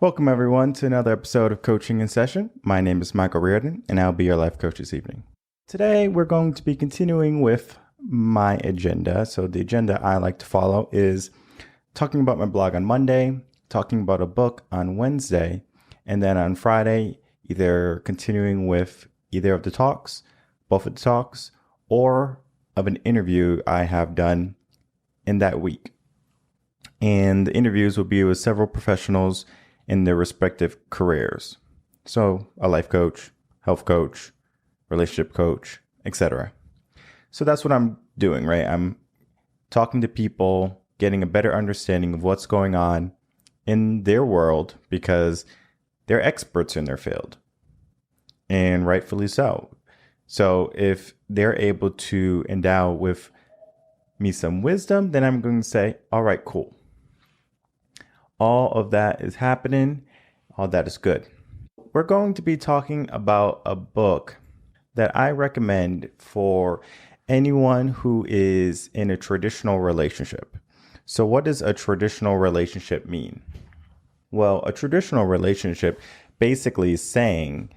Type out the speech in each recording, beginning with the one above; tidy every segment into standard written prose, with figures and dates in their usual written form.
Welcome, everyone, to another episode of Coaching in Session. My name is Michael Reardon, and I'll be your life coach this evening. Today, we're going to be continuing with my agenda. So the agenda I like to follow is talking about my blog on Monday, talking about a book on Wednesday, and then on Friday, either continuing with either of the talks, both of the talks, or of an interview I have done in that week. And the interviews will be with several professionals in their respective careers. So a life coach, health coach, relationship coach, etc. So that's what I'm doing, right? I'm talking to people, getting a better understanding of what's going on in their world because they're experts in their field, and rightfully so. So if they're able to endow with me some wisdom, then I'm going to say, all right, cool. All of that is happening. All that is good. We're going to be talking about a book that I recommend for anyone who is in a traditional relationship. So what does a traditional relationship mean? Well, a traditional relationship basically is saying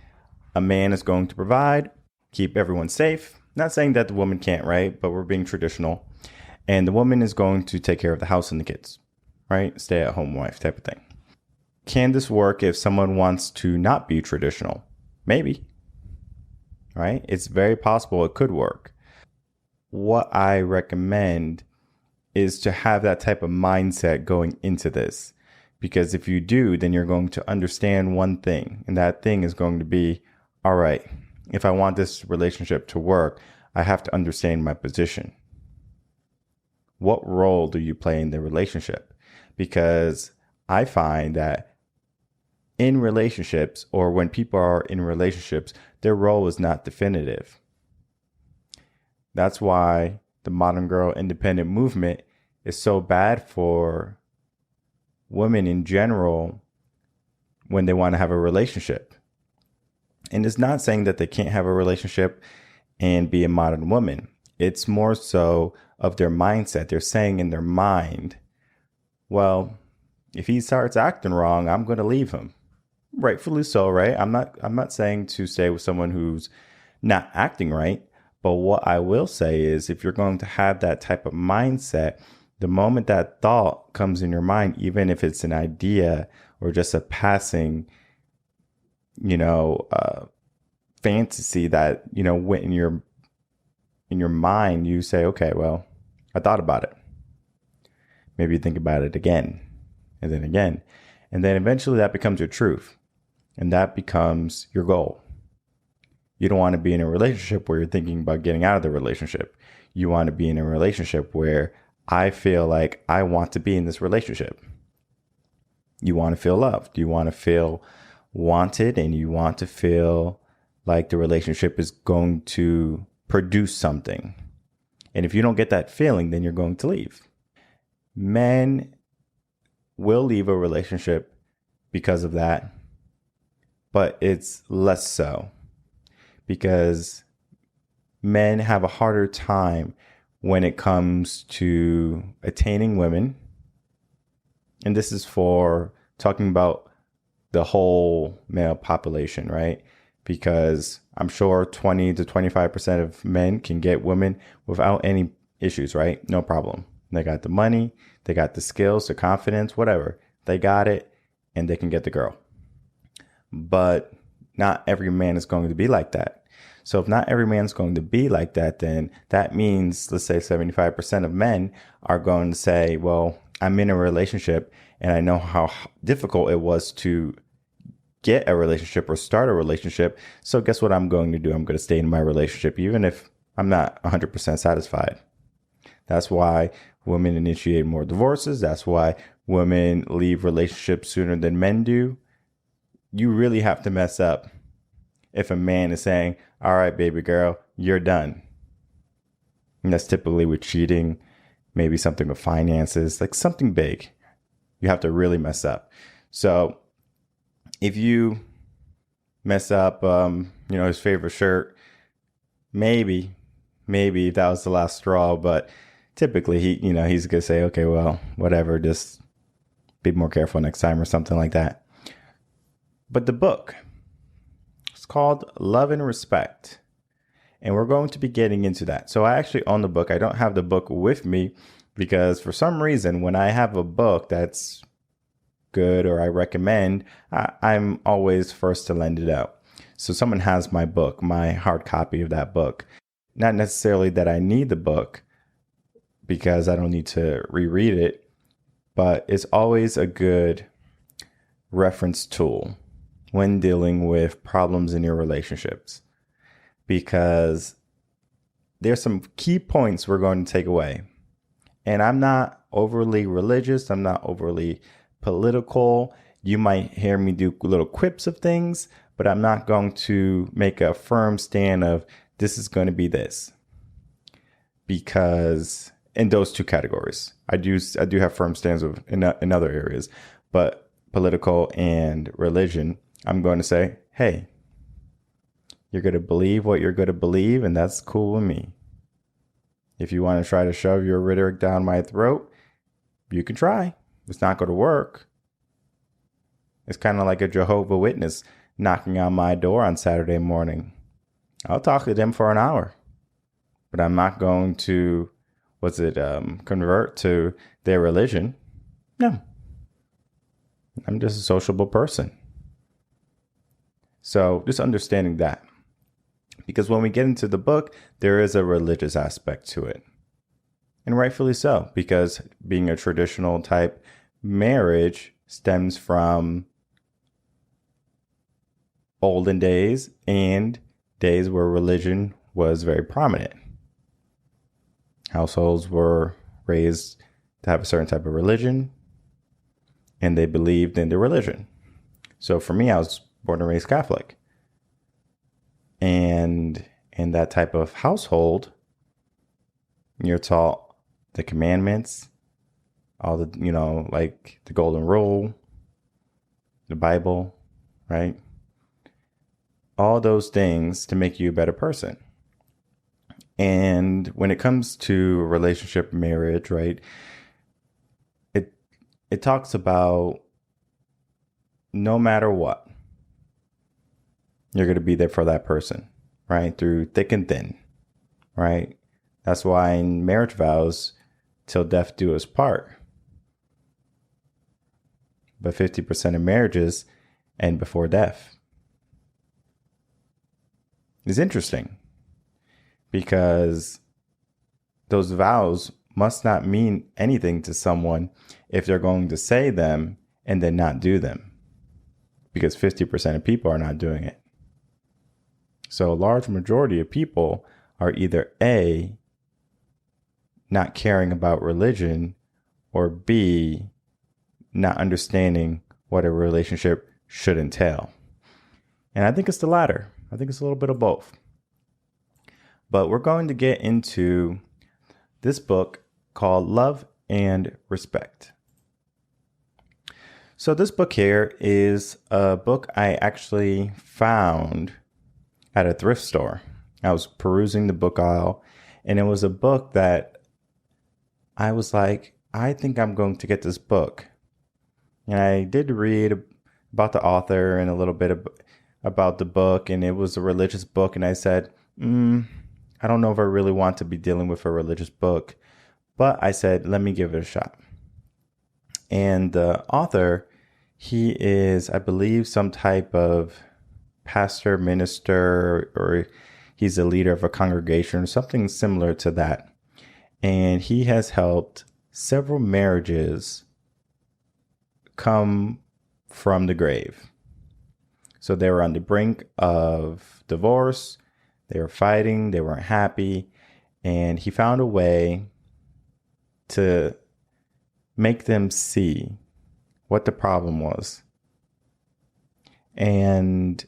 a man is going to provide, keep everyone safe. Not saying that the woman can't, right? But we're being traditional. And the woman is going to take care of the house and the kids. Right? Stay at home wife type of thing. Can this work if someone wants to not be traditional? Maybe. Right? It's very possible it could work. What I recommend is to have that type of mindset going into this. Because if you do, then you're going to understand one thing. And that thing is going to be, all right, if I want this relationship to work, I have to understand my position. What role do you play in the relationship? Because I find that in relationships, or when people are in relationships, their role is not definitive. That's why the modern girl independent movement is so bad for women in general when they want to have a relationship. And it's not saying that they can't have a relationship and be a modern woman. It's more so of their mindset. They're saying in their mind, well, if he starts acting wrong, I'm going to leave him. Rightfully so, right? I'm not saying to stay with someone who's not acting right. But what I will say is if you're going to have that type of mindset, the moment that thought comes in your mind, even if it's an idea or just a passing, fantasy that, went in your mind, you say, okay, well, I thought about it. Maybe you think about it again and then again. And then eventually that becomes your truth. And that becomes your goal. You don't want to be in a relationship where you're thinking about getting out of the relationship. You want to be in a relationship where I feel like I want to be in this relationship. You want to feel loved. You want to feel wanted, and you want to feel like the relationship is going to produce something. And if you don't get that feeling, then you're going to leave. Men will leave a relationship because of that, but it's less so because men have a harder time when it comes to attaining women. And this is for talking about the whole male population, right? Because I'm sure 20 to 25% of men can get women without any issues, right? No problem. They got the money, they got the skills, the confidence, whatever. They got it, and they can get the girl. But not every man is going to be like that. So if not every man is going to be like that, then that means, let's say 75% of men are going to say, well, I'm in a relationship, and I know how difficult it was to get a relationship or start a relationship. So guess what I'm going to do? I'm going to stay in my relationship, even if I'm not 100% satisfied. That's why women initiate more divorces. That's why women leave relationships sooner than men do. You really have to mess up if a man is saying, all right, baby girl, you're done. And that's typically with cheating, maybe something with finances, like something big. You have to really mess up. So if you mess up, his favorite shirt, maybe that was the last straw, but typically he's going to say, okay, well, whatever, just be more careful next time or something like that. But the book, it's called Love and Respect. And we're going to be getting into that. So I actually own the book. I don't have the book with me because for some reason, when I have a book that's good or I recommend, I'm always first to lend it out. So someone has my book, my hard copy of that book. Not necessarily that I need the book because I don't need to reread it, but it's always a good reference tool when dealing with problems in your relationships, because there's some key points we're going to take away. And I'm not overly religious. I'm not overly political. You might hear me do little quips of things, but I'm not going to make a firm stand of this is going to be this, because in those two categories, I do have firm stands in other areas, but political and religion, I'm going to say, hey, you're going to believe what you're going to believe, and that's cool with me. If you want to try to shove your rhetoric down my throat, you can try. It's not going to work. It's kind of like a Jehovah's Witness knocking on my door on Saturday morning. I'll talk to them for an hour, but I'm not going to, convert to their religion. No. I'm just a sociable person. So just understanding that. Because when we get into the book, there is a religious aspect to it. And rightfully so, because being a traditional type marriage stems from olden days and days where religion was very prominent. Households were raised to have a certain type of religion, and they believed in the religion. So for me, I was born and raised Catholic. And in that type of household, you're taught the commandments, all the, like the golden rule, the Bible, right? All those things to make you a better person. And when it comes to relationship, marriage, right, it talks about no matter what, you're going to be there for that person, right? Through thick and thin, right? That's why in marriage vows, till death do us part. But 50% of marriages end before death. It's interesting because those vows must not mean anything to someone if they're going to say them and then not do them, because 50% of people are not doing it. So a large majority of people are either A, not caring about religion, or B, not understanding what a relationship should entail. And I think it's the latter. I think it's a little bit of both. But we're going to get into this book called Love and Respect. So this book here is a book I actually found at a thrift store. I was perusing the book aisle, and it was a book that I was like, I think I'm going to get this book. And I did read about the author and a little bit about the book, and it was a religious book. And I said, I don't know if I really want to be dealing with a religious book, but I said, let me give it a shot. And the author, he is, I believe, some type of pastor, minister, or he's a leader of a congregation or something similar to that. And he has helped several marriages come from the grave. So they were on the brink of divorce. They were fighting. They weren't happy. And he found a way to make them see what the problem was. And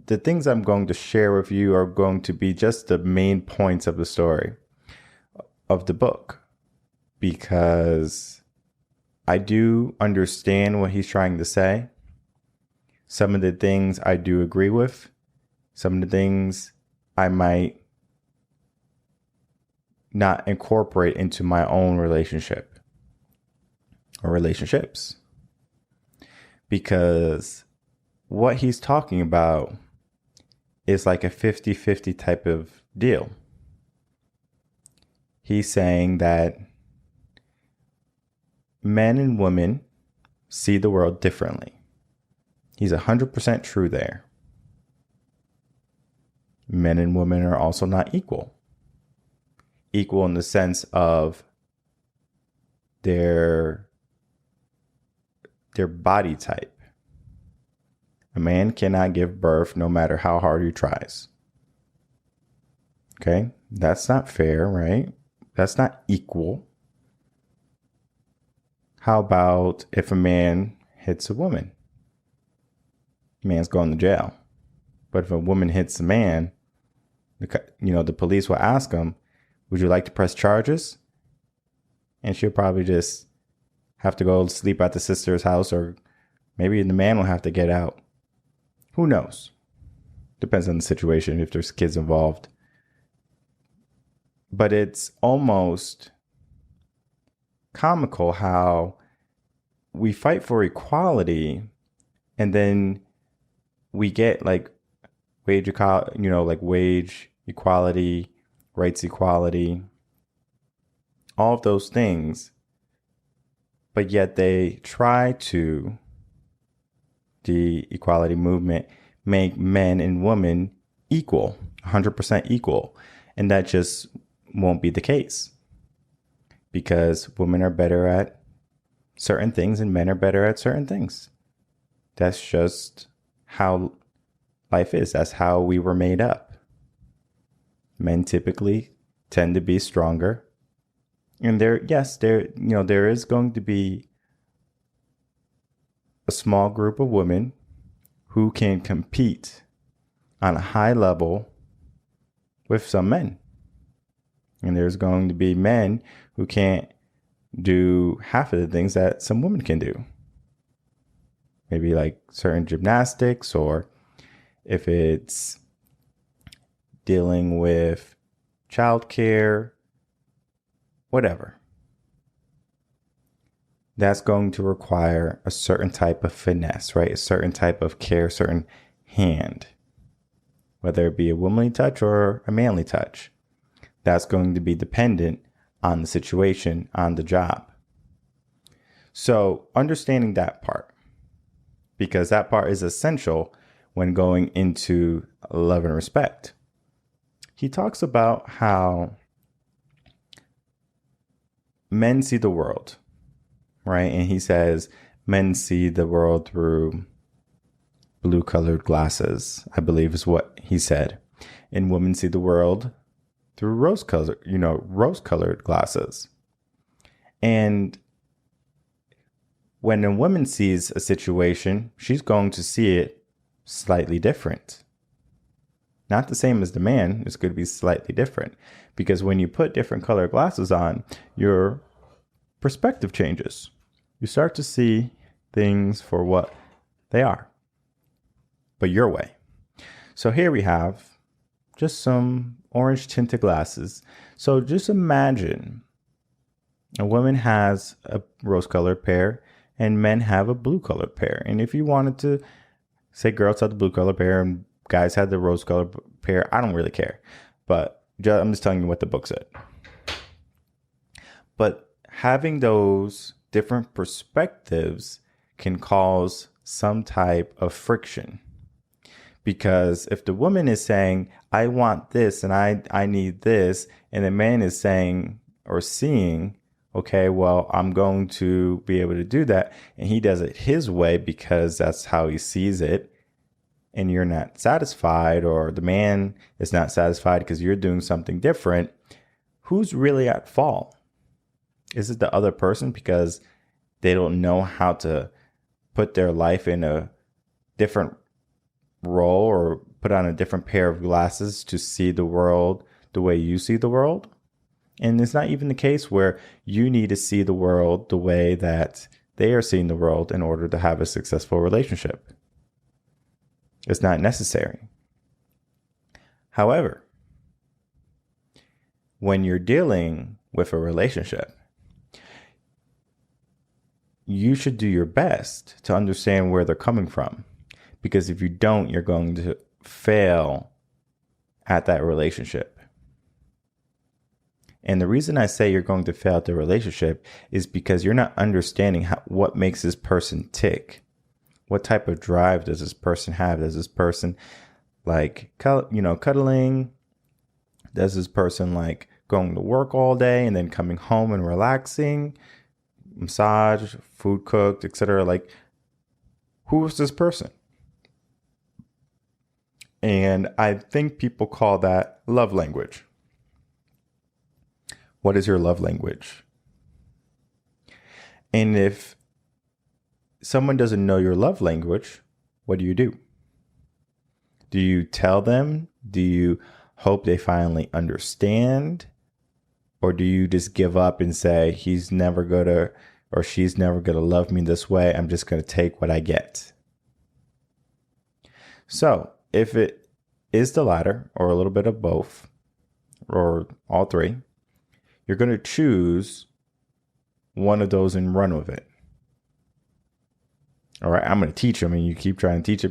the things I'm going to share with you are going to be just the main points of the story of the book, because I do understand what he's trying to say. Some of the things I do agree with. Some of the things I might not incorporate into my own relationship or relationships. because what he's talking about is like a 50-50 type of deal. He's saying that men and women see the world differently. He's 100% true there. Men and women are also not equal. Equal in the sense of their body type. A man cannot give birth no matter how hard he tries. Okay? That's not fair, right? That's not equal. How about if a man hits a woman? Man's going to jail. But if a woman hits a man, the police will ask him, would you like to press charges? And she'll probably just have to go sleep at the sister's house, or maybe the man will have to get out. Who knows? Depends on the situation, if there's kids involved. But it's almost comical how we fight for equality and then we get like wage equality, rights equality, all of those things. But yet they try to, the equality movement, make men and women equal, 100% equal. And that just won't be the case, because women are better at certain things and men are better at certain things. That's just how life is. That's how we were made up. Men typically tend to be stronger. And there is going to be a small group of women who can compete on a high level with some men. And there's going to be men who can't do half of the things that some women can do. Maybe like certain gymnastics, or if it's dealing with childcare, whatever. That's going to require a certain type of finesse, right? A certain type of care, a certain hand, whether it be a womanly touch or a manly touch. That's going to be dependent on the situation, on the job. So understanding that part, because that part is essential when going into love and respect. He talks about how men see the world, right? And he says men see the world through blue-colored glasses, I believe is what he said. And women see the world through rose-colored glasses. And when a woman sees a situation, she's going to see it slightly different. Not the same as the man, it's going to be slightly different. Because when you put different color glasses on, your perspective changes. You start to see things for what they are, but your way. So here we have just some orange tinted glasses. So just imagine a woman has a rose colored pair and men have a blue colored pair. And if you wanted to say girls had the blue colored pair and guys had the rose colored pair, I don't really care. But I'm just telling you what the book said. But having those different perspectives can cause some type of friction. Because if the woman is saying, I want this and I need this, and the man is saying or seeing, okay, well, I'm going to be able to do that, and he does it his way because that's how he sees it, and you're not satisfied, or the man is not satisfied because you're doing something different, who's really at fault? Is it the other person because they don't know how to put their life in a different role or put on a different pair of glasses to see the world the way you see the world? And it's not even the case where you need to see the world the way that they are seeing the world in order to have a successful relationship. It's not necessary. However, when you're dealing with a relationship, you should do your best to understand where they're coming from. Because if you don't, you're going to fail at that relationship. And the reason I say you're going to fail at the relationship is because you're not understanding what makes this person tick. What type of drive does this person have? Does this person like, cuddling? Does this person like going to work all day and then coming home and relaxing? Massage, food cooked, etc. Like, who is this person? And I think people call that love language. What is your love language? And if someone doesn't know your love language, what do you do? Do you tell them? Do you hope they finally understand? Or do you just give up and say, he's never going to, or she's never going to love me this way. I'm just going to take what I get. So if it is the latter, or a little bit of both, or all three, you're going to choose one of those and run with it. All right, I'm going to teach him, and you keep trying to teach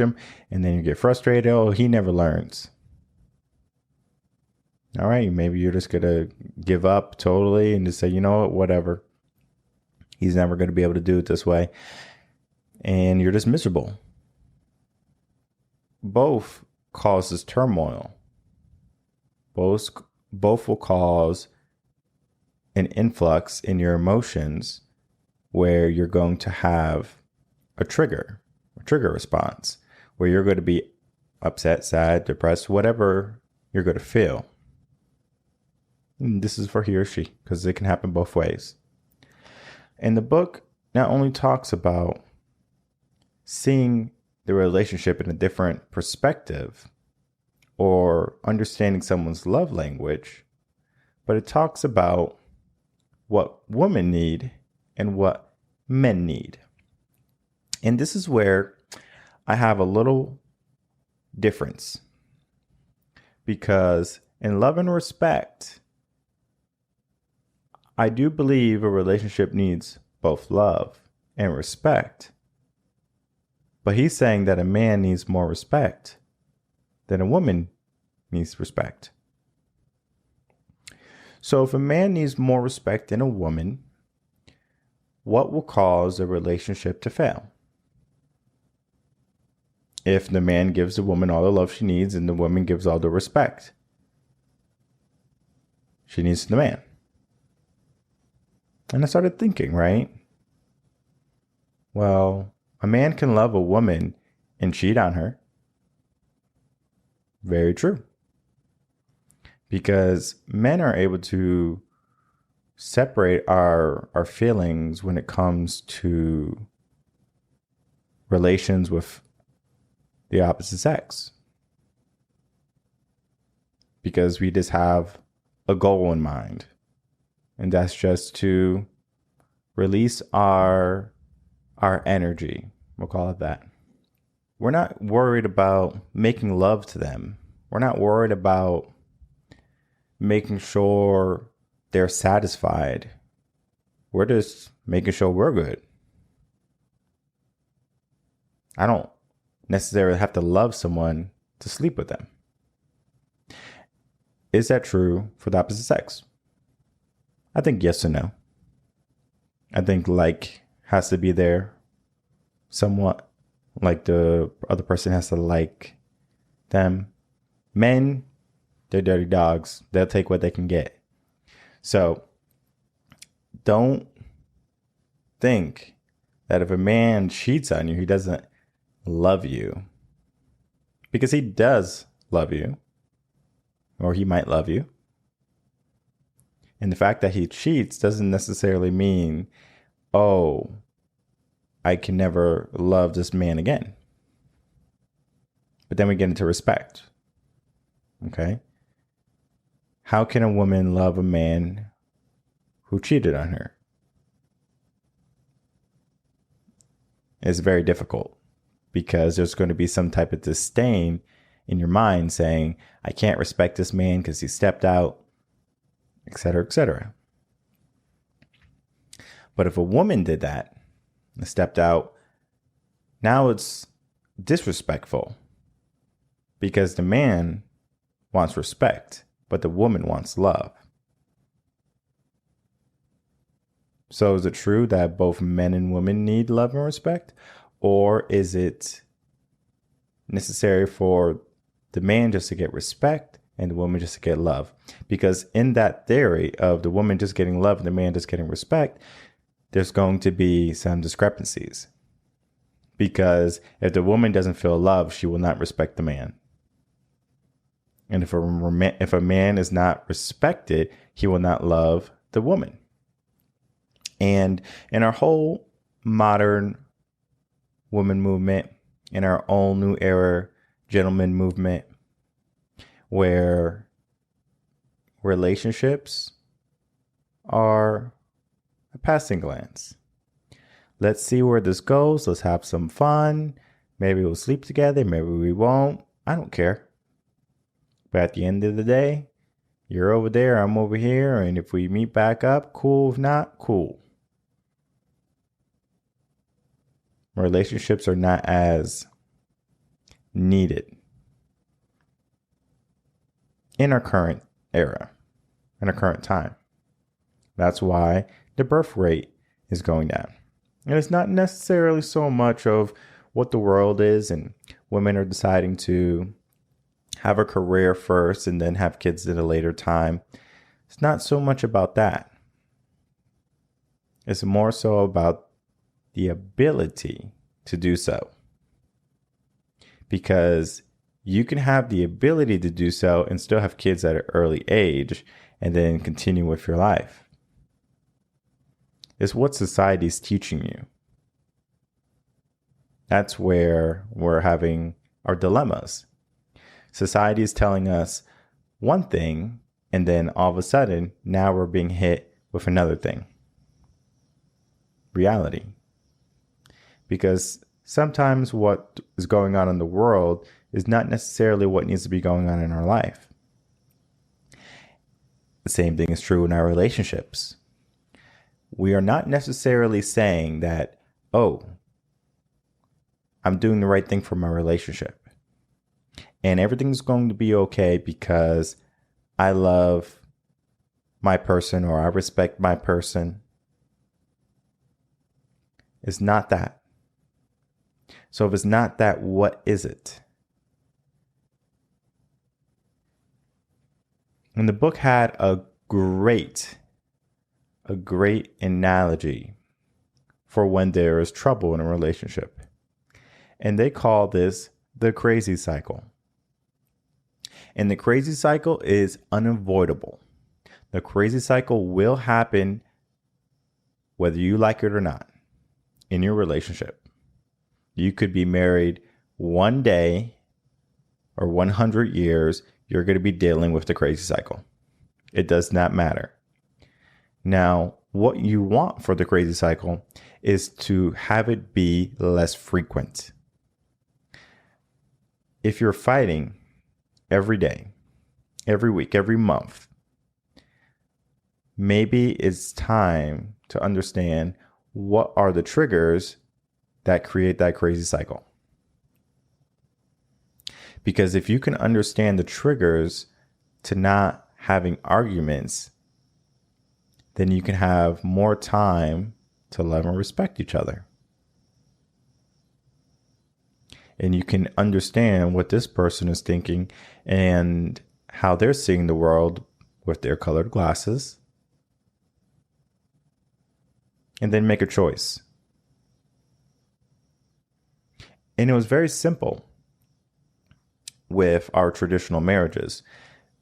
him, and then you get frustrated. Oh, he never learns. All right, maybe you're just going to give up totally and just say, you know what, whatever. He's never going to be able to do it this way. And you're just miserable. Both causes turmoil. Both will cause an influx in your emotions where you're going to have a trigger response, where you're going to be upset, sad, depressed, whatever you're going to feel. And this is for he or she, because it can happen both ways. And the book not only talks about seeing the relationship in a different perspective or understanding someone's love language, but it talks about what women need and what men need. And this is where I have a little difference, because in love and respect, I do believe a relationship needs both love and respect. But he's saying that a man needs more respect than a woman needs respect. So if a man needs more respect than a woman, what will cause a relationship to fail? If the man gives the woman all the love she needs and the woman gives all the respect she needs to the man. And I started thinking, right? Well, a man can love a woman and cheat on her. Very true. Because men are able to separate our feelings when it comes to relations with the opposite sex. Because we just have a goal in mind. And that's just to release our energy. We'll call it that. We're not worried about making love to them. We're not worried about making sure they're satisfied. We're just making sure we're good. I don't necessarily have to love someone to sleep with them. Is that true for the opposite sex? I think yes and no. I think like has to be there somewhat. Like the other person has to like them. Men, they're dirty dogs. They'll take what they can get. So don't think that if a man cheats on you, he doesn't love you. Because he does love you. Or he might love you. And the fact that he cheats doesn't necessarily mean, oh, I can never love this man again. But then we get into respect. Okay? How can a woman love a man who cheated on her? It's very difficult because there's going to be some type of disdain in your mind saying, I can't respect this man because he stepped out, etc., etc. But if a woman did that and stepped out, now it's disrespectful because the man wants respect, but the woman wants love. So is it true that both men and women need love and respect? Or is it necessary for the man just to get respect and the woman just to get love? Because in that theory of the woman just getting love and the man just getting respect, there's going to be some discrepancies. Because if the woman doesn't feel love, she will not respect the man. And if a man is not respected, he will not love the woman. And in our whole modern woman movement, in our own new era gentleman movement, where relationships are a passing glance. Let's see where this goes. Let's have some fun. Maybe we'll sleep together. Maybe we won't. I don't care. But at the end of the day, you're over there, I'm over here. And if we meet back up, cool. If not, cool. Relationships are not as needed in our current era, in our current time. That's why the birth rate is going down. And it's not necessarily so much of what the world is and women are deciding to have a career first and then have kids at a later time. It's not so much about that. It's more so about the ability to do so. Because you can have the ability to do so and still have kids at an early age and then continue with your life. It's what society's teaching you. That's where we're having our dilemmas. Society is telling us one thing, and then all of a sudden, now we're being hit with another thing. Reality. Because sometimes what is going on in the world is not necessarily what needs to be going on in our life. The same thing is true in our relationships. We are not necessarily saying that, oh, I'm doing the right thing for my relationship. And everything's going to be okay because I love my person or I respect my person. It's not that. So if it's not that, what is it? And the book had a great analogy for when there is trouble in a relationship. And they call this the crazy cycle. And the crazy cycle is unavoidable. The crazy cycle will happen whether you like it or not in your relationship. You could be married one day or 100 years. You're going to be dealing with the crazy cycle. It does not matter. Now, what you want for the crazy cycle is to have it be less frequent. If you're fighting every day, every week, every month, maybe it's time to understand what are the triggers that create that crazy cycle. Because if you can understand the triggers to not having arguments, then you can have more time to love and respect each other. And you can understand what this person is thinking and how they're seeing the world with their colored glasses. And then make a choice. And it was very simple with our traditional marriages.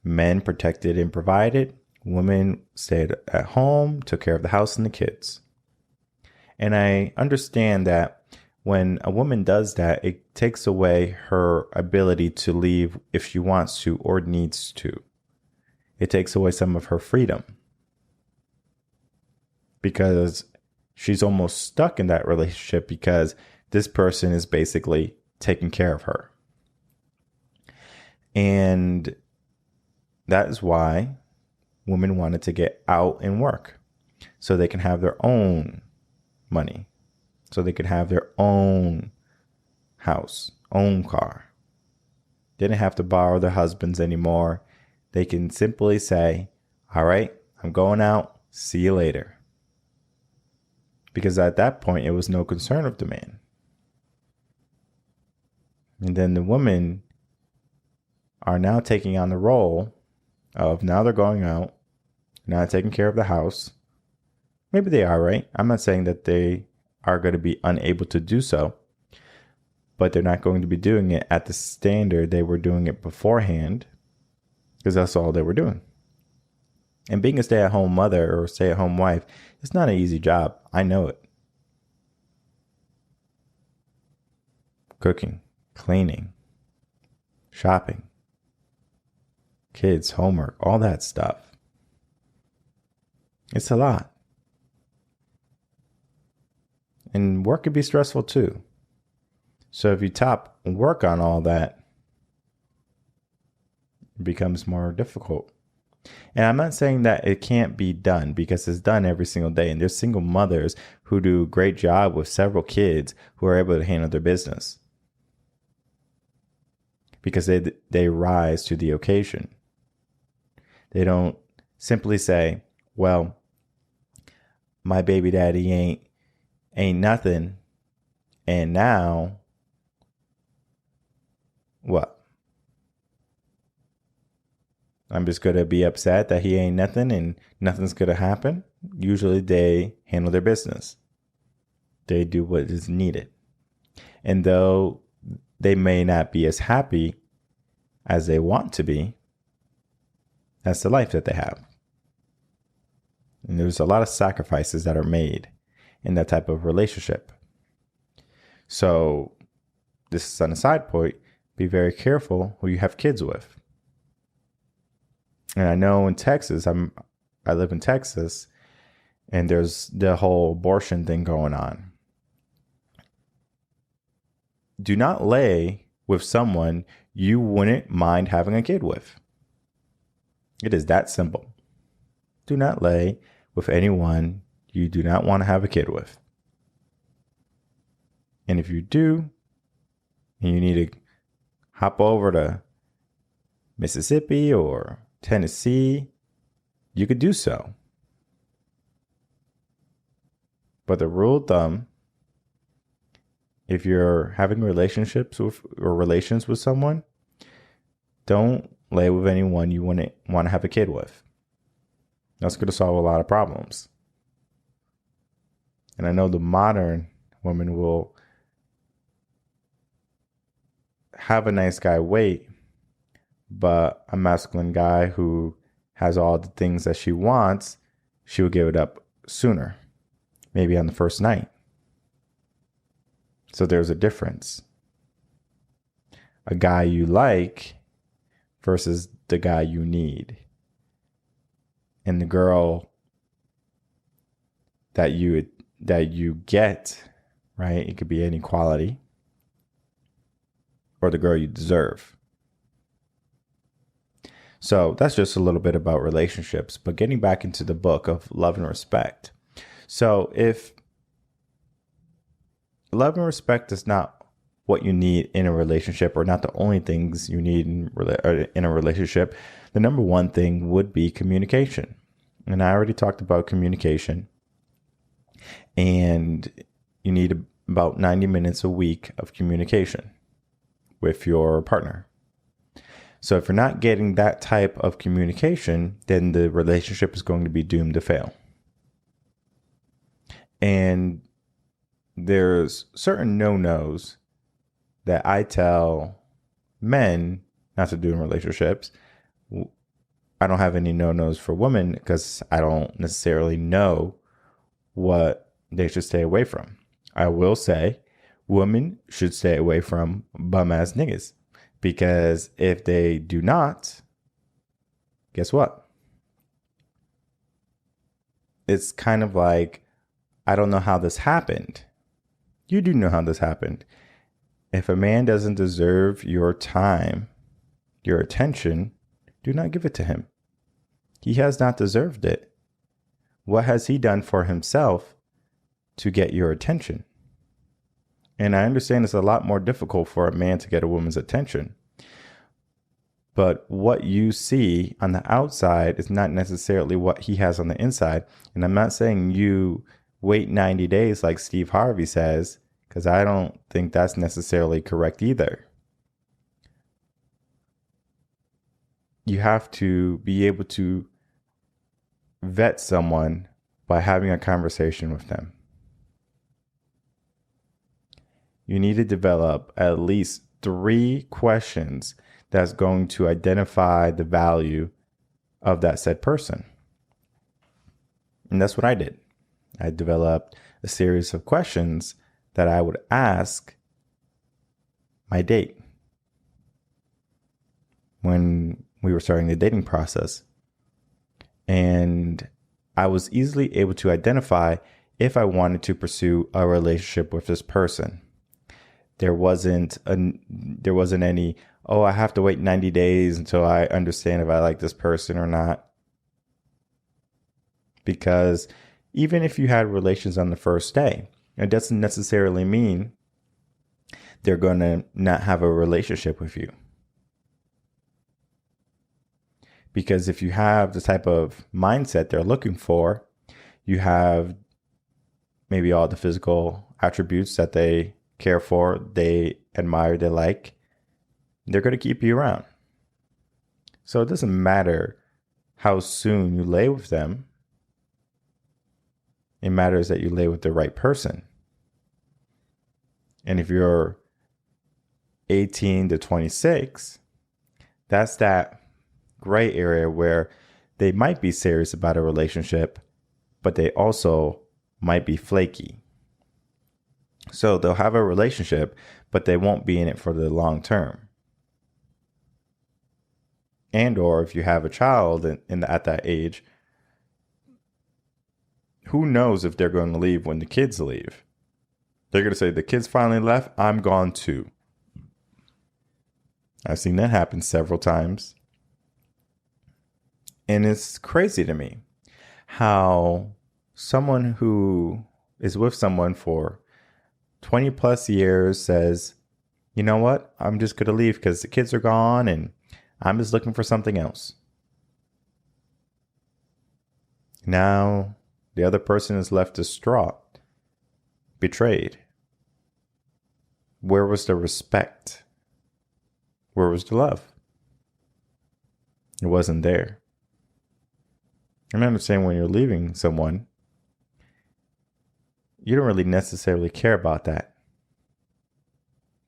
Men protected and provided. Women stayed at home, took care of the house and the kids. And I understand that when a woman does that, it takes away her ability to leave if she wants to or needs to. It takes away some of her freedom. Because she's almost stuck in that relationship because this person is basically taking care of her. And that is why women wanted to get out and work. so they can have their own money, so they can have their own house, own car. They didn't have to borrow their husbands anymore. They can simply say, all right, I'm going out. See you later. Because at that point, it was no concern of the man. And then the women are now taking on the role of now they're going out, now taking care of the house. Maybe they are, right? I'm not saying that they are going to be unable to do so, but they're not going to be doing it at the standard they were doing it beforehand, because that's all they were doing. And being a stay-at-home mother or stay-at-home wife, it's not an easy job. I know it. Cooking, cleaning, shopping, kids, homework, all that stuff. It's a lot. And work can be stressful too. So if you top work on all that, it becomes more difficult. And I'm not saying that it can't be done, because it's done every single day. And there's single mothers who do a great job with several kids who are able to handle their business because they rise to the occasion. They don't simply say, well, my baby daddy ain't nothing, and now what? I'm just going to be upset that he ain't nothing and nothing's going to happen. Usually they handle their business. They do what is needed. And though they may not be as happy as they want to be, that's the life that they have. And there's a lot of sacrifices that are made in that type of relationship. So this is on a side point. Be very careful who you have kids with. And I know in Texas, I live in Texas, and there's the whole abortion thing going on. Do not lay with someone you wouldn't mind having a kid with. It is that simple. Do not lay with anyone you do not want to have a kid with. And if you do, and you need to hop over to Mississippi or Tennessee, you could do so. But the rule of thumb, if you're having relationships with or relations with someone, don't lay with anyone you wouldn't want to have a kid with. That's going to solve a lot of problems. And I know the modern woman will have a nice guy wait, but a masculine guy who has all the things that she wants, she will give it up sooner, maybe on the first night. So there's a difference. A guy you like versus the guy you need. And the girl that you get, right? It could be any quality, or the girl you deserve. So that's just a little bit about relationships, but getting back into the book of love and respect. So if love and respect is not what you need in a relationship, or not the only things you need in a relationship, the number one thing would be communication. And I already talked about communication. And you need about 90 minutes a week of communication with your partner. So if you're not getting that type of communication, then the relationship is going to be doomed to fail. And there's certain no-nos that I tell men not to do in relationships. I don't have any no-nos for women because I don't necessarily know what they should stay away from. I will say women should stay away from bum-ass niggas. Because if they do not, guess what? It's kind of like, I don't know how this happened. You do know how this happened. If a man doesn't deserve your time, your attention, do not give it to him. He has not deserved it. What has he done for himself to get your attention? And I understand it's a lot more difficult for a man to get a woman's attention. But what you see on the outside is not necessarily what he has on the inside. And I'm not saying you wait 90 days like Steve Harvey says, because I don't think that's necessarily correct either. You have to be able to vet someone by having a conversation with them. You need to develop at least 3 questions that's going to identify the value of that said person. And that's what I did. I developed a series of questions that I would ask my date when we were starting the dating process. And I was easily able to identify if I wanted to pursue a relationship with this person. There wasn't any, oh, I have to wait 90 days until I understand if I like this person or not. Because even if you had relations on the first day, it doesn't necessarily mean they're going to not have a relationship with you. Because if you have the type of mindset they're looking for, you have maybe all the physical attributes that they care for, they admire, they like, they're going to keep you around. So it doesn't matter how soon you lay with them. It matters that you lay with the right person. And if you're 18 to 26, that's that gray area where they might be serious about a relationship, but they also might be flaky. So they'll have a relationship, but they won't be in it for the long term. And or if you have a child at that age, who knows if they're going to leave when the kids leave? They're going to say, the kids finally left, I'm gone too. I've seen that happen several times. And it's crazy to me how someone who is with someone for 20 plus years says, you know what, I'm just going to leave because the kids are gone and I'm just looking for something else. Now the other person is left distraught, betrayed. Where was the respect? Where was the love? It wasn't there. And I understand when you're leaving someone, you don't really necessarily care about that,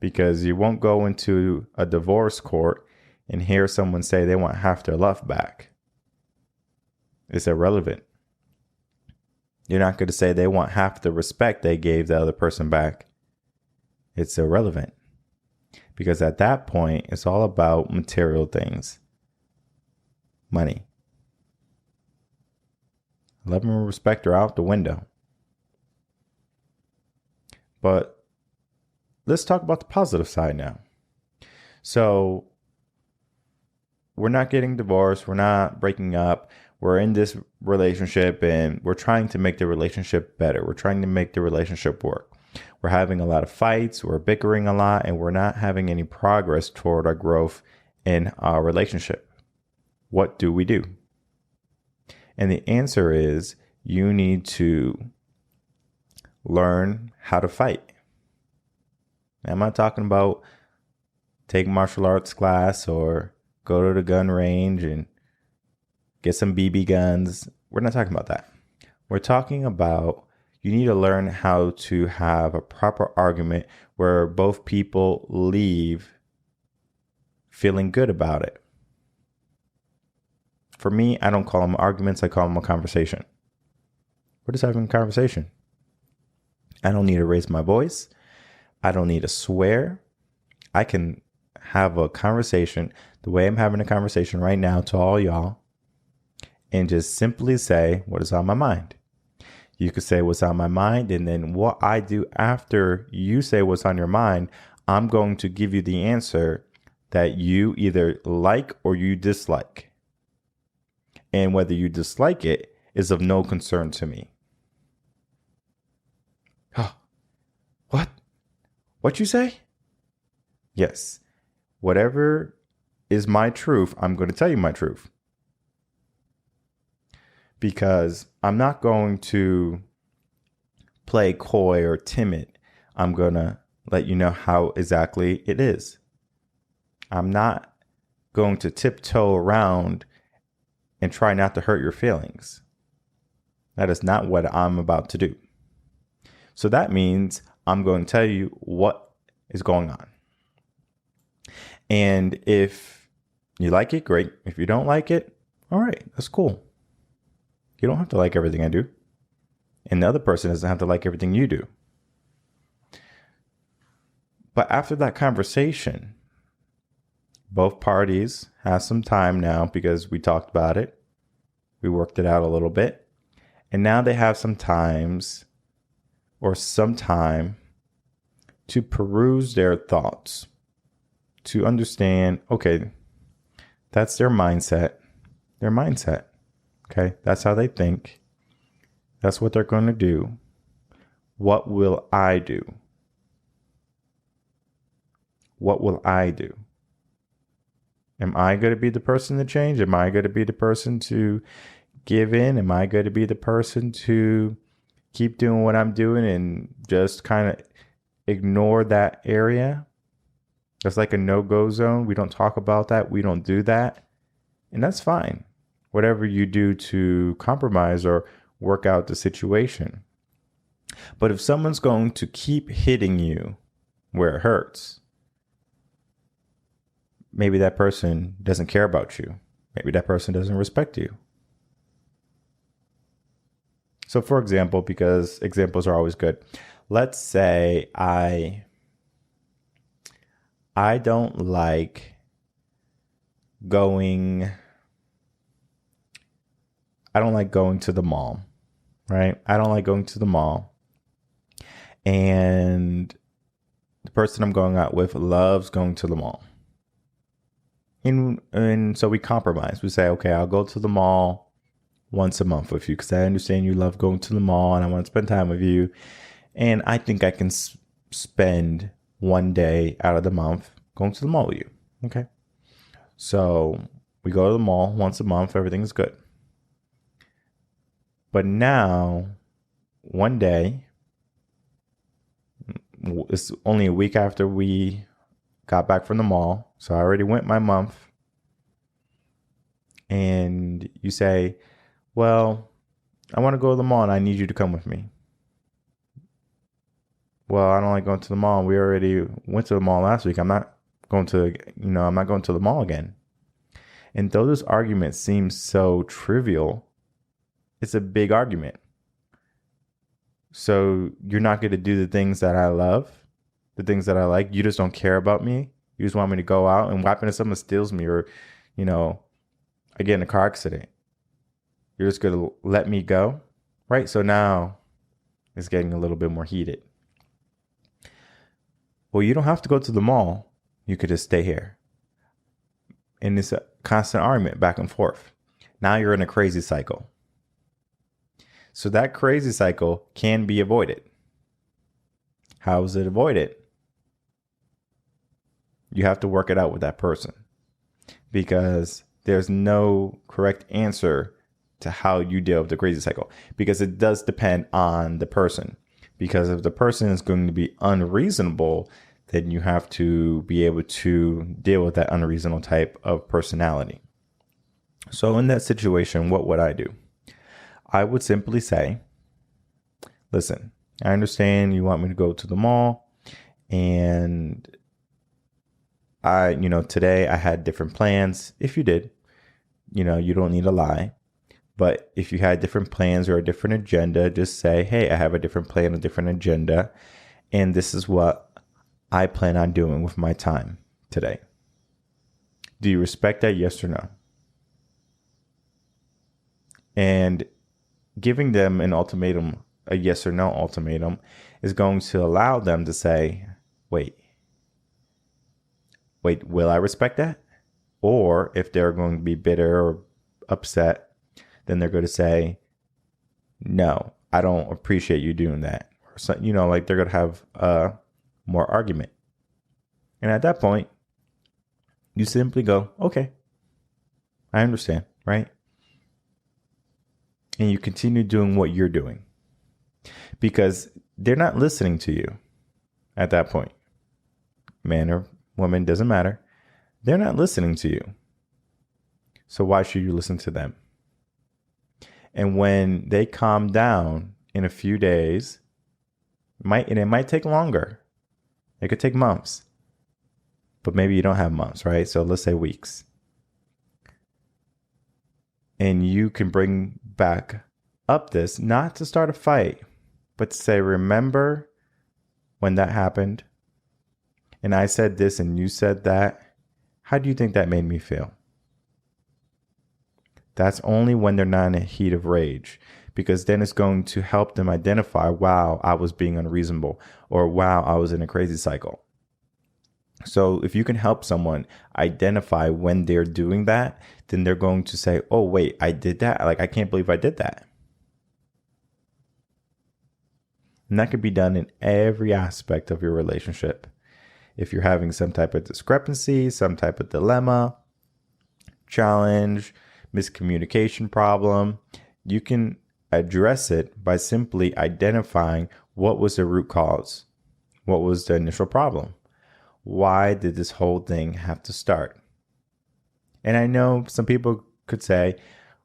because you won't go into a divorce court and hear someone say they want half their love back. It's irrelevant. You're not going to say they want half the respect they gave the other person back. It's irrelevant, because at that point, it's all about material things. Money. Love and respect are out the window. But let's talk about the positive side now. So we're not getting divorced. We're not breaking up. We're in this relationship and we're trying to make the relationship better. We're trying to make the relationship work. We're having a lot of fights. We're bickering a lot, and we're not having any progress toward our growth in our relationship. What do we do? And the answer is you need to learn how to fight. I'm not talking about take martial arts class or go to the gun range and get some BB guns. We're not talking about that. We're talking about you need to learn how to have a proper argument where both people leave feeling good about it. For me, I don't call them arguments. I call them a conversation. We're just having a conversation. I don't need to raise my voice. I don't need to swear. I can have a conversation the way I'm having a conversation right now to all y'all and just simply say what is on my mind. You could say what's on my mind, and then what I do after you say what's on your mind, I'm going to give you the answer that you either like or you dislike. And whether you dislike it, is of no concern to me. Oh, what? What you say? Yes. Whatever is my truth, I'm going to tell you my truth. Because I'm not going to play coy or timid. I'm going to let you know how exactly it is. I'm not going to tiptoe around and try not to hurt your feelings. That is not what I'm about to do. So that means I'm going to tell you what is going on. And if you like it, great. If you don't like it, all right, that's cool. You don't have to like everything I do. And the other person doesn't have to like everything you do. But after that conversation, both parties have some time now because we talked about it. We worked it out a little bit. And now they have some time to peruse their thoughts, to understand, okay, that's their mindset. Okay, that's how they think. That's what they're going to do. What will I do? What will I do? Am I going to be the person to change? Am I going to be the person to give in? Am I going to be the person to keep doing what I'm doing and just kind of ignore that area? That's like a no-go zone. We don't talk about that. We don't do that. And that's fine. Whatever you do to compromise or work out the situation. But if someone's going to keep hitting you where it hurts, maybe that person doesn't care about you. Maybe that person doesn't respect you. So for example, because examples are always good, let's say I don't like going to the mall, right? I don't like going to the mall. And the person I'm going out with loves going to the mall. And so we compromise. We say, okay, I'll go to the mall once a month with you because I understand you love going to the mall and I want to spend time with you. And I think I can spend one day out of the month going to the mall with you. Okay. So we go to the mall once a month. Everything's good. But now, one day, it's only a week after we got back from the mall. So I already went my month. And you say, well, I want to go to the mall and I need you to come with me. Well, I don't like going to the mall. We already went to the mall last week. I'm not going to the mall again. And though this argument seems so trivial, it's a big argument. So you're not going to do the things that I love, the things that I like. You just don't care about me. You just want me to go out, and what happens if someone steals me or, I get in a car accident? You're just going to let me go, right? So now it's getting a little bit more heated. Well, you don't have to go to the mall. You could just stay here. And it's a constant argument back and forth. Now you're in a crazy cycle. So that crazy cycle can be avoided. How is it avoided? You have to work it out with that person because there's no correct answer to how you deal with the crazy cycle because it does depend on the person. Because if the person is going to be unreasonable, then you have to be able to deal with that unreasonable type of personality. So in that situation, what would I do? I would simply say, listen, I understand you want me to go to the mall and today I had different plans. If you did, you don't need to lie. But if you had different plans or a different agenda, just say, hey, I have a different plan, a different agenda. And this is what I plan on doing with my time today. Do you respect that? Yes or no? And giving them an ultimatum, a yes or no ultimatum, is going to allow them to say, wait, will I respect that? Or if they're going to be bitter or upset, then they're going to say, no, I don't appreciate you doing that. Or so, like they're going to have more argument. And at that point, you simply go, okay, I understand, right? And you continue doing what you're doing because they're not listening to you at that point. Man or woman, doesn't matter. They're not listening to you. So why should you listen to them? And when they calm down in a few days, it might take longer. It could take months. But maybe you don't have months, right? So let's say weeks. And you can bring back up this, not to start a fight, but to say, remember when that happened? And I said this and you said that. How do you think that made me feel? That's only when they're not in a heat of rage, because then it's going to help them identify, wow, I was being unreasonable, or wow, I was in a crazy cycle. So if you can help someone identify when they're doing that, then they're going to say, oh, wait, I did that. Like, I can't believe I did that. And that could be done in every aspect of your relationship. If you're having some type of discrepancy, some type of dilemma, challenge, miscommunication problem, you can address it by simply identifying what was the root cause. What was the initial problem? Why did this whole thing have to start? And I know some people could say,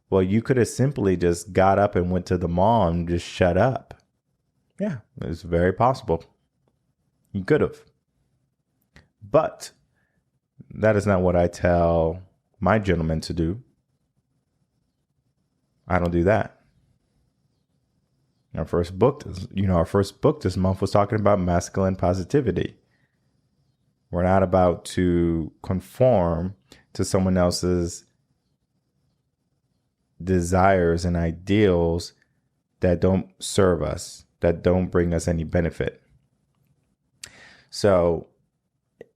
well, you could have simply just got up and went to the mall and just shut up. Yeah, it's very possible. You could have. But that is not what I tell my gentlemen to do. I don't do that. Our first book this month was talking about masculine positivity. We're not about to conform to someone else's desires and ideals that don't serve us, that don't bring us any benefit. So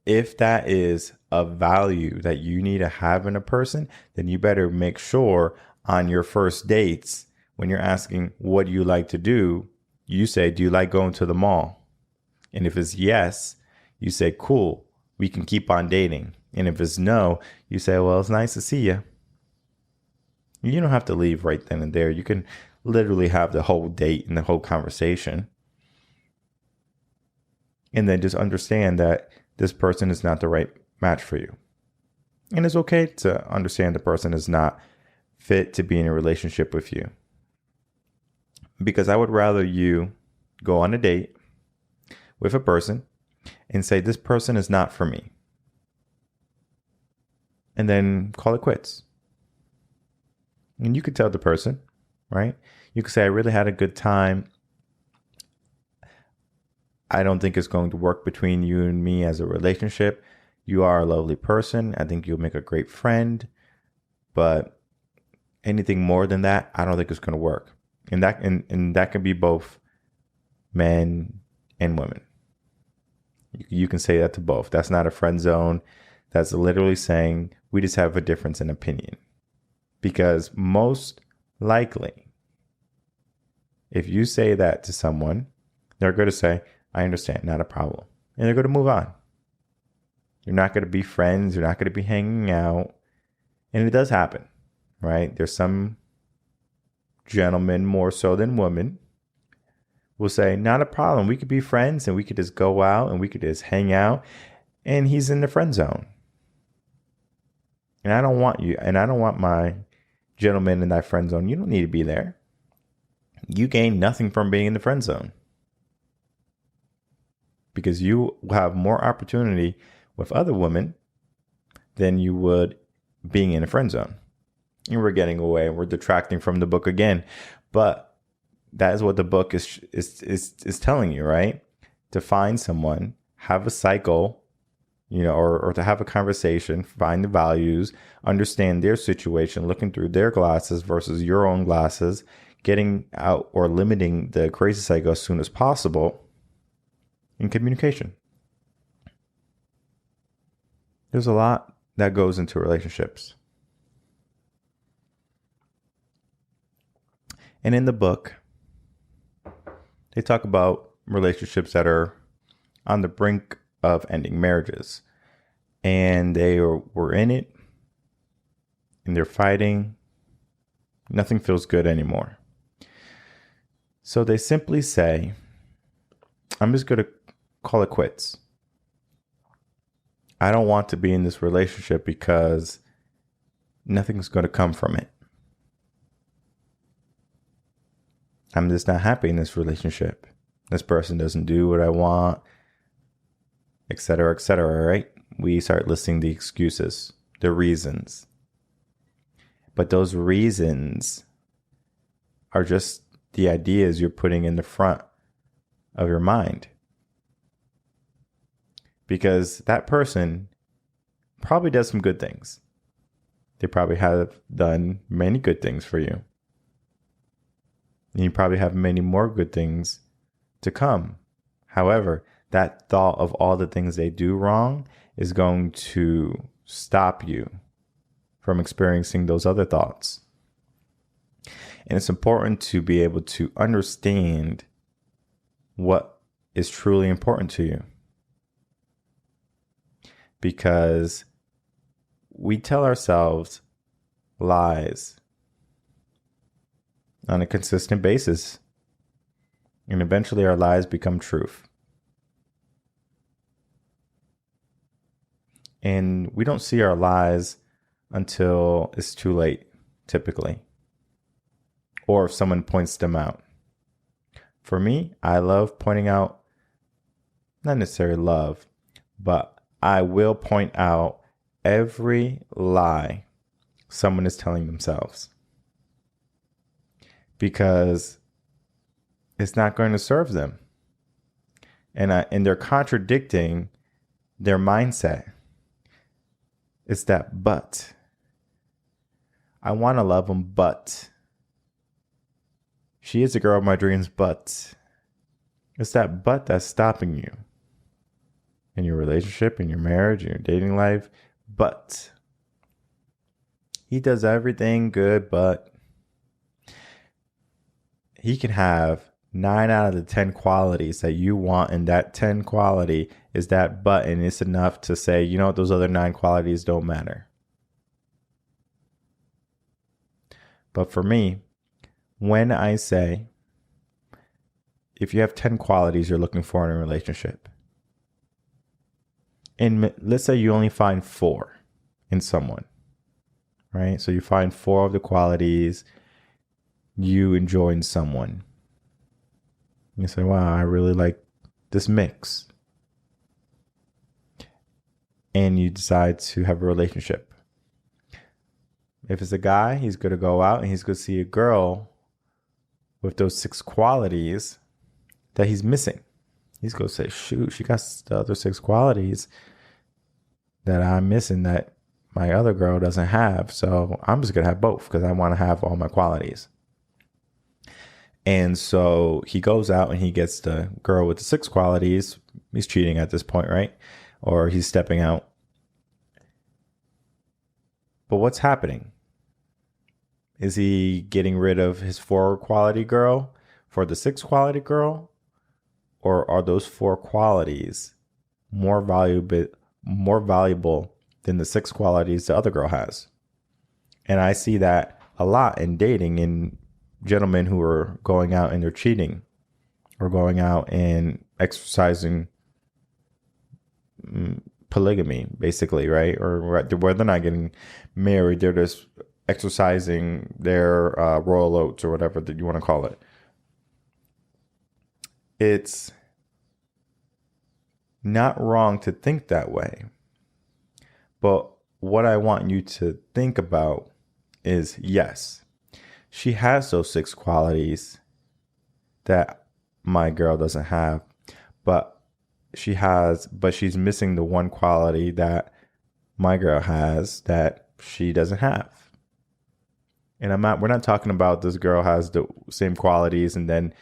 if that is a value that you need to have in a person, then you better make sure on your first dates, when you're asking, what do you like to do? You say, do you like going to the mall? And if it's yes, you say, cool, we can keep on dating. And if it's no, you say, well, it's nice to see you. You don't have to leave right then and there. You can literally have the whole date and the whole conversation. And then just understand that this person is not the right match for you. And it's okay to understand the person is not fit to be in a relationship with you. Because I would rather you go on a date with a person and say, this person is not for me. And then call it quits. And you could tell the person, right? You could say, I really had a good time. I don't think it's going to work between you and me as a relationship. You are a lovely person. I think you'll make a great friend. But anything more than that, I don't think it's going to work. And that can be both men and women. You can say that to both. That's not a friend zone. That's literally saying we just have a difference in opinion. Because most likely, if you say that to someone, they're going to say, I understand, not a problem. And they're going to move on. You're not going to be friends. You're not going to be hanging out. And it does happen, right? There's some gentlemen more so than women will say, not a problem. We could be friends and we could just go out and we could just hang out. And he's in the friend zone. And I don't want you, and I don't want my gentleman in that friend zone. You don't need to be there. You gain nothing from being in the friend zone. Because you will have more opportunity with other women than you would being in a friend zone. And we're getting away. We're detracting from the book again. But that is what the book is telling you, right? To find someone, have a cycle, or to have a conversation, find the values, understand their situation, looking through their glasses versus your own glasses, getting out or limiting the crazy cycle as soon as possible, in communication. There's a lot that goes into relationships. And in the book, They talk about relationships that are on the brink of ending, marriages, and were in it and they're fighting. Nothing feels good anymore. So they simply say, I'm just going to call it quits. I don't want to be in this relationship because nothing's going to come from it. I'm just not happy in this relationship. This person doesn't do what I want, etc., etc., right? We start listing the excuses, the reasons. But those reasons are just the ideas you're putting in the front of your mind. Because that person probably does some good things. They probably have done many good things for you. And you probably have many more good things to come. However, that thought of all the things they do wrong is going to stop you from experiencing those other thoughts. And it's important to be able to understand what is truly important to you. Because we tell ourselves lies on a consistent basis. And eventually our lies become truth. And we don't see our lies until it's too late, typically. Or if someone points them out. For me, I love pointing out, not necessarily love, but I will point out every lie someone is telling themselves. Because it's not going to serve them. And they're contradicting their mindset. It's that but. I want to love them, but. She is the girl of my dreams, but. It's that but that's stopping you. In your relationship, in your marriage, in your dating life. But. He does everything good, but. He can have 9 out of the 10 qualities that you want, and that 10 quality is that but, and it's enough to say, you know what, those other 9 qualities don't matter. But for me, when I say, if you have 10 qualities you're looking for in a relationship, and let's say you only find 4 in someone, right? So you find 4 of the qualities you enjoy in someone. You say, wow, I really like this mix. And you decide to have a relationship. If it's a guy, he's going to go out and he's going to see a girl with those 6 qualities that he's missing. He's going to say, shoot, she got the other 6 qualities that I'm missing that my other girl doesn't have. So I'm just going to have both because I want to have all my qualities. And so he goes out and he gets the girl with the 6 qualities. He's cheating at this point, right? Or he's stepping out. But what's happening? Is he getting rid of his 4 quality girl for the 6 quality girl? Or are those 4 qualities more valuable than the 6 qualities the other girl has? And I see that a lot in dating, in gentlemen who are going out and they're cheating or going out and exercising polygamy, basically, right? Or where they're not getting married, they're just exercising their royal oats or whatever that you want to call it. It's not wrong to think that way. But what I want you to think about is, yes, she has those 6 qualities that my girl doesn't have, but she's missing the one quality that my girl has that she doesn't have. And we're not talking about this girl has the same qualities and then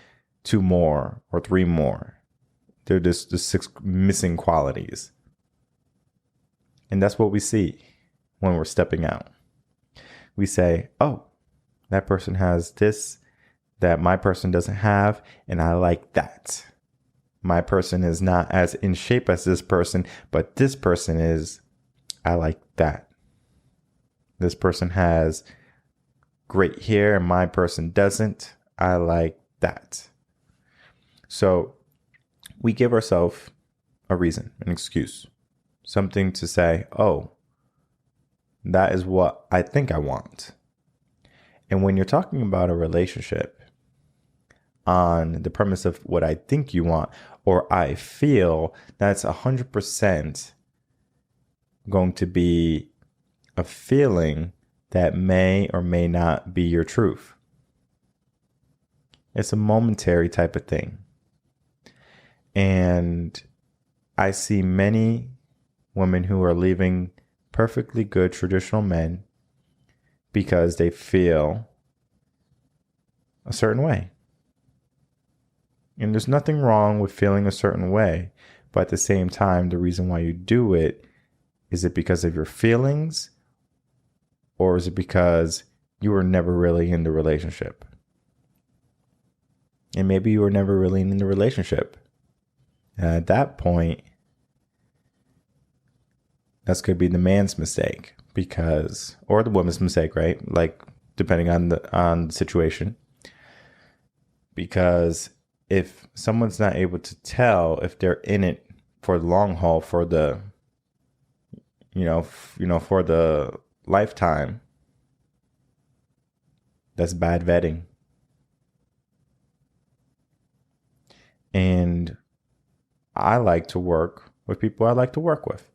2 more or 3 more. They're just the 6 missing qualities. And that's what we see when we're stepping out. We say, oh, that person has this, that my person doesn't have, and I like that. My person is not as in shape as this person, but this person is. I like that. This person has great hair and my person doesn't. I like that. So we give ourselves a reason, an excuse, something to say, oh, that is what I think I want. And when you're talking about a relationship on the premise of what I think you want or I feel, that's 100% going to be a feeling that may or may not be your truth. It's a momentary type of thing. And I see many women who are leaving perfectly good traditional men because they feel a certain way. And there's nothing wrong with feeling a certain way. But at the same time, the reason why you do it, is it because of your feelings? Or is it because you were never really in the relationship? And maybe you were never really in the relationship. And at that point, that's going to be the man's mistake, because, or the woman's mistake, right? Like, depending on the situation. Because if someone's not able to tell if they're in it for the long haul, for the, for the lifetime, that's bad vetting. And I like to work with people I like to work with.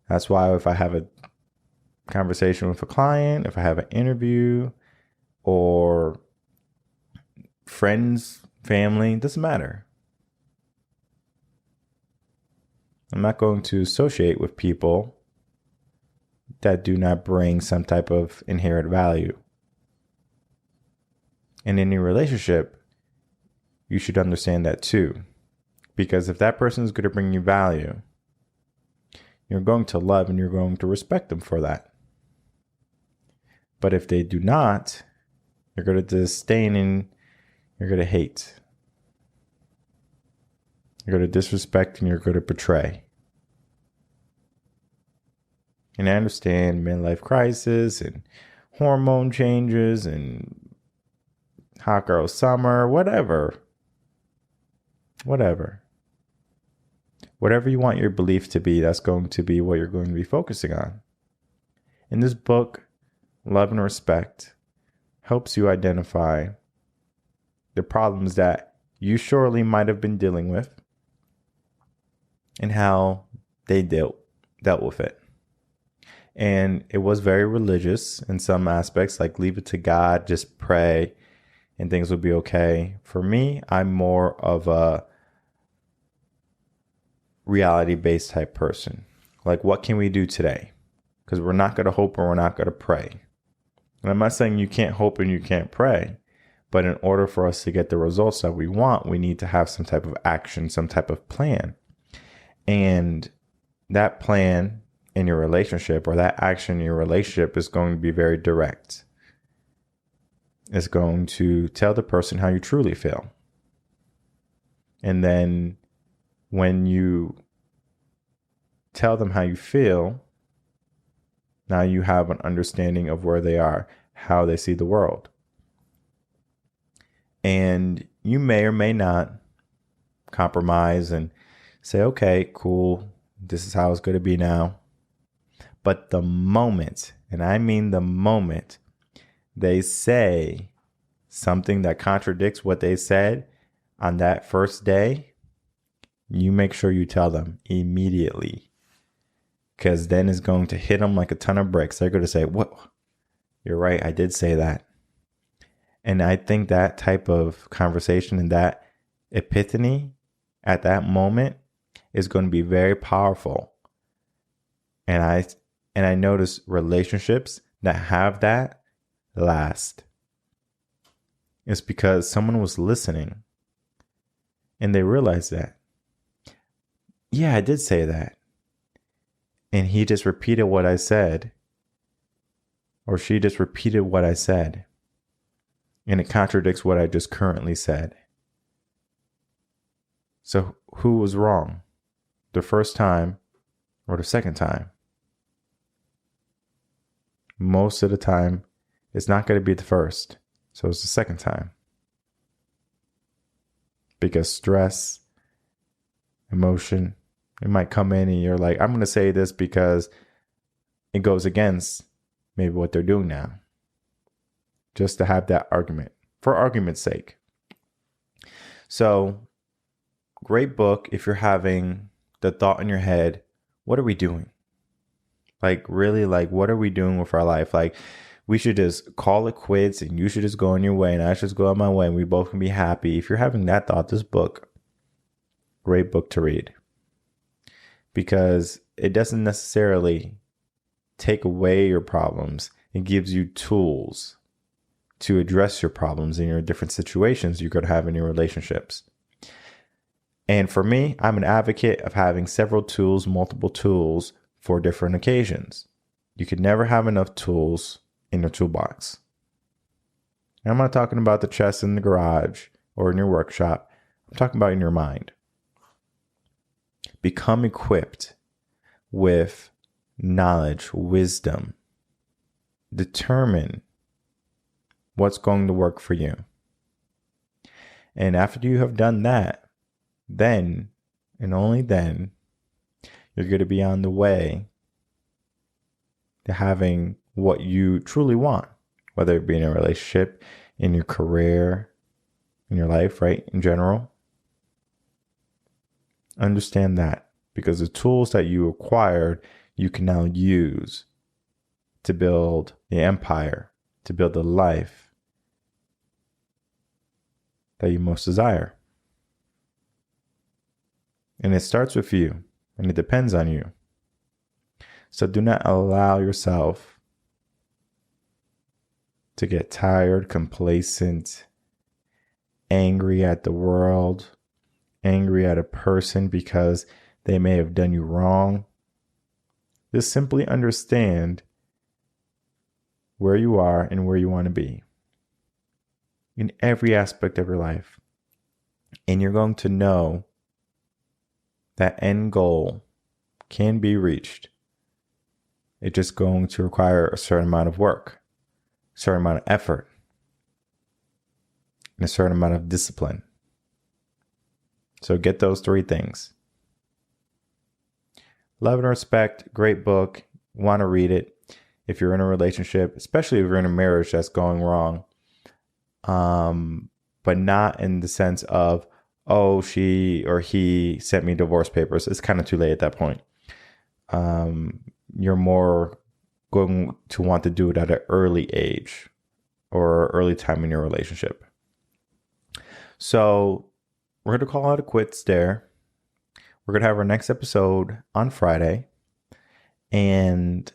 That's why if I have a conversation with a client, if I have an interview, or friends, family, it doesn't matter. I'm not going to associate with people that do not bring some type of inherent value. And in your relationship, you should understand that too. Because if that person is going to bring you value, you're going to love and you're going to respect them for that. But if they do not, you're going to disdain and you're going to hate. You're going to disrespect and you're going to betray. And I understand midlife crisis and hormone changes and hot girl summer, whatever. Whatever you want your belief to be, that's going to be what you're going to be focusing on. In this book, Love and Respect helps you identify the problems that you surely might have been dealing with and how they dealt with it. And it was very religious in some aspects, like leave it to God, just pray and things will be okay. For me, I'm more of a reality-based type person. Like, what can we do today? Because we're not going to hope and we're not going to pray. And I'm not saying you can't hope and you can't pray, but in order for us to get the results that we want, we need to have some type of action, some type of plan. And that plan in your relationship, or that action in your relationship, is going to be very direct. It's going to tell the person how you truly feel. And then when you tell them how you feel, now you have an understanding of where they are, how they see the world. And you may or may not compromise and say, okay, cool, this is how it's going to be now. But the moment, and I mean the moment, they say something that contradicts what they said on that first day, you make sure you tell them immediately. Because then it's going to hit them like a ton of bricks. They're going to say, "What? You're right, I did say that." And I think that type of conversation and that epiphany at that moment is going to be very powerful. And I notice relationships that have that last. It's because someone was listening and they realized that, yeah, I did say that. And he just repeated what I said, or she just repeated what I said. and it contradicts what I just currently said. So who was wrong? The first time or the second time? Most of the time, it's not going to be the first. So it's the second time. Because stress, emotion, it might come in and you're like, I'm going to say this because it goes against maybe what they're doing now. Just to have that argument, for argument's sake. So, great book if you're having the thought in your head, what are we doing? Like, really, like, what are we doing with our life? Like, we should just call it quits and you should just go on your way and I should just go on my way and we both can be happy. If you're having that thought, this book, great book to read. Because it doesn't necessarily take away your problems. It gives you tools to address your problems in your different situations you could have in your relationships. And for me, I'm an advocate of having several tools, multiple tools for different occasions. You can never have enough tools in your toolbox. And I'm not talking about the chest in the garage or in your workshop. I'm talking about in your mind. Become equipped with knowledge, wisdom. Determine what's going to work for you. And after you have done that, then and only then, you're going to be on the way to having what you truly want, whether it be in a relationship, in your career, in your life, right? In general. Understand that, because the tools that you acquired, you can now use to build the empire, to build the life that you most desire. And it starts with you, and it depends on you. So do not allow yourself to get tired, complacent, angry at the world, angry at a person because they may have done you wrong. Just simply understand where you are and where you want to be in every aspect of your life. And you're going to know that end goal can be reached. It's just going to require a certain amount of work, a certain amount of effort, and a certain amount of discipline. So get those three things. Love and Respect, great book. Want to read it if you're in a relationship, especially if you're in a marriage that's going wrong. But not in the sense of, oh, she or he sent me divorce papers. It's kind of too late at that point. You're more going to want to do it at an early age or early time in your relationship. So we're going to call it a quits there. We're going to have our next episode on Friday. And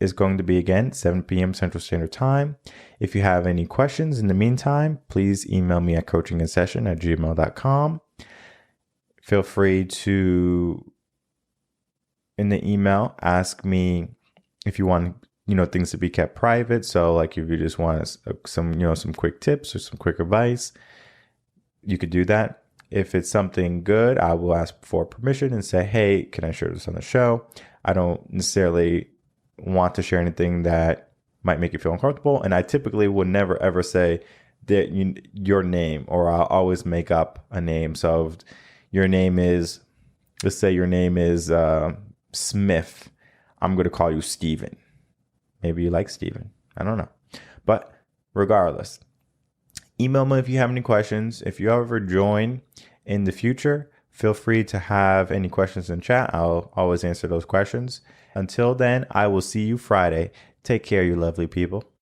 it's going to be, again, 7 p.m. Central Standard Time. If you have any questions in the meantime, please email me at coachinginsession@gmail.com. Feel free to, in the email, ask me if you want, things to be kept private. So like if you just want some quick tips or some quick advice, you could do that. If it's something good, I will ask for permission and say, hey, can I share this on the show? I don't necessarily want to share anything that might make you feel uncomfortable. And I typically would never, ever say that your name, or I'll always make up a name. So if your name is, let's say your name is Smith, I'm going to call you Steven. Maybe you like Steven. I don't know. But regardless, email me if you have any questions. If you ever join in the future, feel free to have any questions in chat. I'll always answer those questions. Until then, I will see you Friday. Take care, you lovely people.